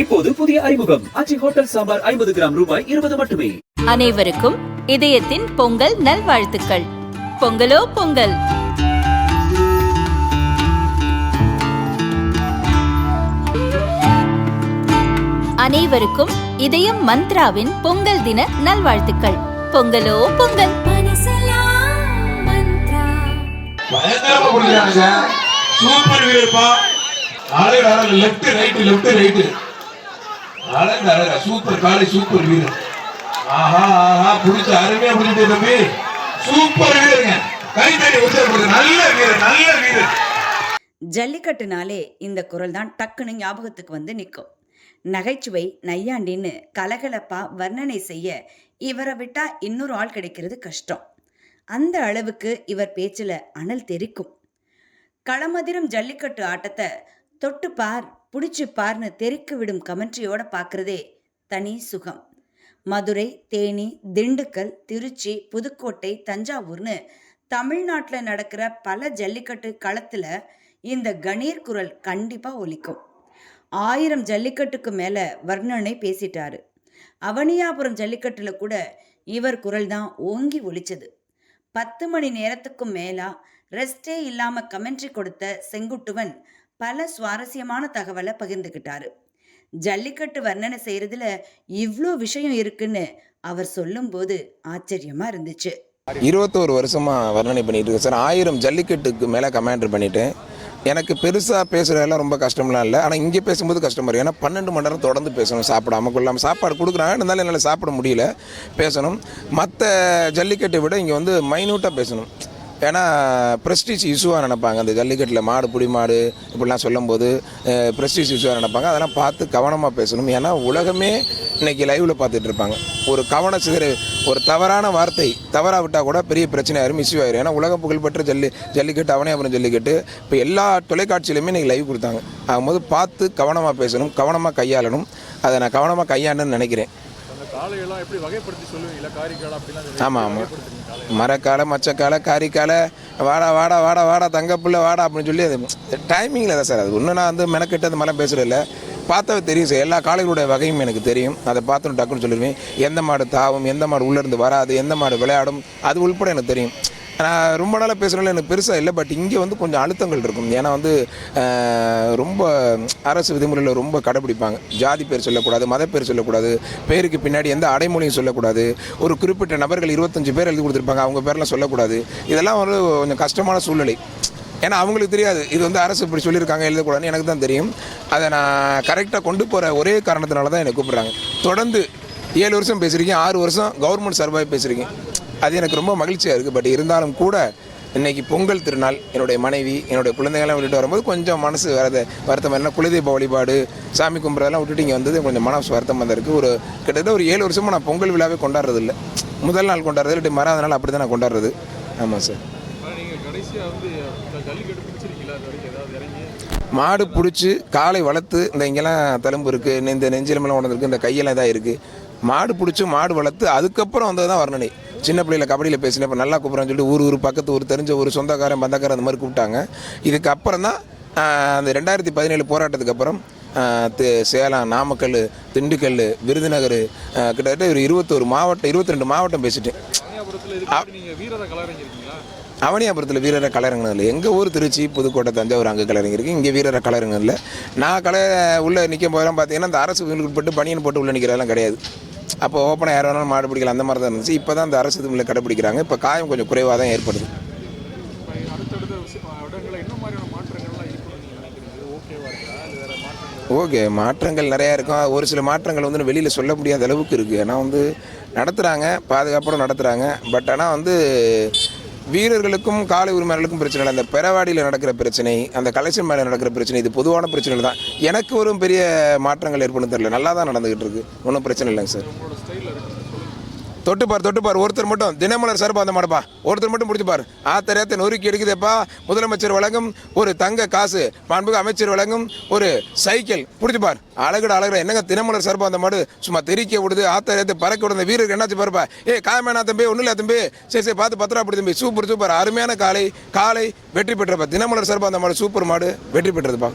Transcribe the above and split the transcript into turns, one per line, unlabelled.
இப்போது புதிய அறிமுகம் ஆச்சி ஹோட்டல் சாம்பார் 50 கிராம் ரூபாய் 20 மட்டுமே.
அனைவருக்கும் இதயத்தின் பொங்கல் நல்வாழ்த்துக்கள். பொங்கலோ பொங்கல். அனைவருக்கும் இதயம் மந்த்ராவின் பொங்கல் தின நல்வாழ்த்துக்கள். பொங்கலோ Pongal.
Super Veerappa. Left right அழகா சூப்பர் காலை சூப்பர் வீரர். ஆஹா ஆஹா புடிச்ச அருமையா புடிச்ச தம்பி. சூப்பர் வீரருங்க. கைதடி உற்சாகப்படுது. நல்ல வீரர்.
ஜல்லிக்கட்டுனாலே இந்த குரல் தான் டக்குன்னு ஞாபகத்துக்கு வந்து நிற்கும். நகைச்சுவை நையாண்டின்னு கலகலப்பா வர்ணனை செய்ய இவரை விட்டா இன்னொரு ஆள் கிடைக்கிறது கஷ்டம். அந்த அளவுக்கு இவர் பேச்சில் அனல் தெரிக்கும். களமதிரும் ஜல்லிக்கட்டு ஆட்டத்தை தொட்டு பார் பிடிச்சி பார்னு தெறிக்க விடும் கமெண்ட்ரியோட பார்க்குறதே தனி சுகம். மதுரை, தேனி, திண்டுக்கல், திருச்சி, புதுக்கோட்டை, தஞ்சாவூர்னு தமிழ்நாட்டில் நடக்கிற பல ஜல்லிக்கட்டு களத்தில் இந்த கணீர் குரல் கண்டிப்பாக ஒலிக்கும். 1000 ஜல்லிக்கட்டுக்கு மேலே வர்ணனை பேசிட்டாரு. அவனியாபுரம் ஜல்லிக்கட்டில் கூட இவர் குரல் தான் ஓங்கி ஒலிச்சது. 10 மணி நேரத்துக்கும் மேலா ரெஸ்டே இல்லாமல் கமெண்ட்ரி கொடுத்த செங்குட்டுவன் பல சுவாரஸ்யமான தகவலை பகிர்ந்துக்கிட்டாரு. ஜல்லிக்கட்டு வர்ணனை செய்கிறதுல இவ்வளோ விஷயம் இருக்குன்னு அவர் சொல்லும்போது ஆச்சரியமாக இருந்துச்சு.
21 வருஷமாக வர்ணனை பண்ணிட்டு இருக்கேன் சார். 1000 ஜல்லிக்கட்டுக்கு மேலே கமெண்ட்ரி பண்ணிட்டேன். எனக்கு பெருசாக பேசுகிறதெல்லாம் ரொம்ப கஷ்டம்லாம் இல்லை. ஆனால் இங்கே பேசும்போது கஷ்டமாக இருக்குது. ஏன்னா 12 மணி நேரம் தொடர்ந்து பேசணும். சாப்பிடாம கொள்ளாமல் சாப்பாடு கொடுக்குறாங்க, இருந்தாலும் என்னால் சாப்பிட முடியல. பேசணும். மற்ற ஜல்லிக்கட்டை விட இங்கே வந்து மைன்யூட்டாக பேசணும். ஏன்னா ப்ரெஸ்டீஜ் இஷ்யூவாக நினைப்பாங்க. அந்த ஜல்லிக்கட்டில் மாடு புடி மாடு இப்படிலாம் சொல்லும்போது ப்ரெஸ்டீஜ் இஷ்யூவாக நினைப்பாங்க. அதெல்லாம் பார்த்து கவனமாக பேசணும். ஏன்னா உலகமே இன்றைக்கி லைவில் பார்த்துட்டு இருப்பாங்க. ஒரு கவன சிதற ஒரு தவறான வார்த்தை தவறாக விட்டால் கூட பெரிய பிரச்சனை ஆயிரும், இஷ்யூ ஆயிரும். ஏன்னா உலக புகழ்பெற்ற ஜல்லிக்கட்டு அவனியாபுரம் ஜல்லிக்கட்டு இப்போ எல்லா தொலைக்காட்சியிலுமே இன்றைக்கி லைவ் கொடுத்தாங்க. ஆகும்போது பார்த்து கவனமாக பேசணும், கவனமாக கையாளணும். அதை நான் கவனமாக கையாண்டன்னு நினைக்கிறேன். ஆமாம் மரக்காலை மச்சக்காலை காரிக்காலை வாடா தங்கப்புள்ள வாடா அப்படின்னு சொல்லி அது டைமிங்கில் தான் சார். அது ஒன்று நான் வந்து மெனக்கெட்டு அந்த மாதிரிலாம் பேசுகிறதில்ல. பார்த்தாவே தெரியும் சார். எல்லா காளைகளுடைய வகையும் எனக்கு தெரியும். அதை பார்த்துன்னு டக்குன்னு சொல்லிடுவேன். எந்த மாடு தாவும், எந்த மாடு உள்ளேருந்து வராது, எந்த மாடு விளையாடும், அது உள்பட எனக்கு தெரியும். நான் ரொம்ப நாளாக பேசுகிறதுல எனக்கு பெருசாக இல்லை. பட் இங்கே வந்து கொஞ்சம் அழுத்தங்கள் இருக்கும். ஏன்னா வந்து ரொம்ப அரசு விதிமுறையில் ரொம்ப கடைப்பிடிப்பாங்க. ஜாதி பேர் சொல்லக்கூடாது, மத பேர் சொல்லக்கூடாது, பேருக்கு பின்னாடி எந்த அடைமொழியும் சொல்லக்கூடாது, ஒரு குறிப்பிட்ட நபர்கள் 25 பேர் எழுதி கொடுத்துருப்பாங்க, அவங்க பேரெலாம் சொல்லக்கூடாது. இதெல்லாம் ஒரு கொஞ்சம் கஷ்டமான சூழ்நிலை. ஏன்னா அவங்களுக்கு தெரியாது இது வந்து அரசு இப்படி சொல்லியிருக்காங்க எழுதக்கூடாதுன்னு. எனக்கு தான் தெரியும். அதை நான் கரெக்டாக கொண்டு போகிற ஒரே காரணத்தினால தான் என்னை கூப்பிட்றாங்க. தொடர்ந்து 7 வருஷம் பேசுகிறீங்க, 6 வருஷம் கவர்மெண்ட் சார்பாக பேசுகிறீங்க. அது எனக்கு ரொம்ப மகிழ்ச்சியாக இருக்குது. பட் இருந்தாலும் கூட இன்றைக்கி பொங்கல் திருநாள், என்னுடைய மனைவி என்னுடைய குழந்தைங்கள்லாம் விட்டுட்டு வரும்போது கொஞ்சம் மனசு வருத்தம். என்ன குலதெய்வ வழிபாடு சாமி கும்பிட்றதெல்லாம் விட்டுட்டு இங்கே வந்தது கொஞ்சம் மனசு வருத்தமாக தான் இருக்குது. கிட்டத்தட்ட ஒரு 7 வருஷமாக நான் பொங்கல் விழாவே கொண்டாடுறதில்லை. முதல் நாள் கொண்டாடுறது இல்லை, மறாத நாள் அப்படி தான் நான் கொண்டாடுறது. ஆமாம் சார். மாடு பிடிச்சி காலை வளர்த்து இந்த இங்கெல்லாம் தழும்பு இருக்குது, இந்த நெஞ்சிலமெல்லாம் உணர்ந்துருக்கு, இந்த கையெல்லாம் இதாக இருக்குது. மாடு பிடிச்சி மாடு வளர்த்து அதுக்கப்புறம் வந்தது தான் வர்ணனை. சின்ன பிள்ளையில் கபடியில் பேசினேன். இப்போ நல்லா கூப்பிட்றான்னு சொல்லிட்டு ஊர் பக்கத்து ஊர் தெரிஞ்ச ஒரு சொந்தக்காரன் பந்தக்காரன் அந்த மாதிரி கூப்பிட்டாங்க. இதுக்கப்புறம் தான் அந்த 2017 போராட்டத்துக்கு அப்புறம் சேலம், நாமக்கல், திண்டுக்கல், விருதுநகர் கிட்டத்தட்ட ஒரு 21 மாவட்டம் 22 மாவட்டம் பேசிட்டேன். அவனியாபுரத்தில் வீரரை கலரங்கினதில்லை. எங்கள் ஊர் திருச்சி, புதுக்கோட்டை, தஞ்சாவூர் அங்கே கலரங்கிருக்கு. இங்கே வீரரை கலரங்கினதில்லை. நான் உள்ளே நிற்கும் போதெல்லாம் பார்த்தீங்கன்னா அந்த அரசு உட்பட்டு பனியன் போட்டு உள்ளே நிற்கிறதெல்லாம் கிடையாது. அப்போ ஓப்பனாக யார் வேணாலும் மாடு பிடிக்கலாம், அந்த மாதிரி தான் இருந்துச்சு. இப்போ தான் அந்த அரசு இதுமில்ல கடைப்பிடிக்கிறாங்க. இப்போ காயம் கொஞ்சம் குறைவாக தான் ஏற்படுது. ஓகே, மாற்றங்கள் நிறையா இருக்கும். ஒரு சில மாற்றங்கள் வந்து வெளியில் சொல்ல முடியாத அளவுக்கு இருக்குது. ஆனால் வந்து நடத்துகிறாங்க, பாதுகாப்போடு நடத்துகிறாங்க. பட் ஆனால் வந்து வீரர்களுக்கும் காலை உரிமையாளர்களுக்கும் பிரச்சனை இல்லை. அந்த பெறவாடியில் நடக்கிற பிரச்சனை, அந்த கலெக்ஷன் மேலே நடக்கிற பிரச்சனை, இது பொதுவான பிரச்சனைகள் தான். எனக்கு ஒரு பெரிய மாற்றங்கள் ஏற்படும் தெரியல. நல்லா தான் நடந்துகிட்டு இருக்கு, ஒன்றும் பிரச்சனை இல்லைங்க சார். தொட்டுப்பார் ஒருத்தர் மட்டும் தினமலர் சார்பாக அந்த மாடப்பா ஒருத்தர் மட்டும் பிடிச்சிப்பார். ஆத்தரத்தை நொறுக்கி எடுக்குதேப்பா. முதலமைச்சர் வழங்கும் ஒரு தங்க காசு, மாண்புமிகு அமைச்சர் வழங்கும் ஒரு சைக்கிள் பிடிச்சிப்பார். அழகுட என்னங்க தினமலர் சார்பாக அந்த மாடு சும்மா தெறிக்க விடுது, ஆத்தரத்தை பறக்க விடுந்த வீரருக்கு என்னாச்சு பாருப்பா. காயமேனா தம்பி, ஒன்றும் இல்லை தம்பி, சரி பார்த்து 10 ரூபா பிடி தம்பி. சூப்பர் அருமையான காலை வெற்றி பெற்றப்பா. தினமலர் சார்பாக அந்த மாடு சூப்பர் மாடு வெற்றி பெற்றதுப்பா.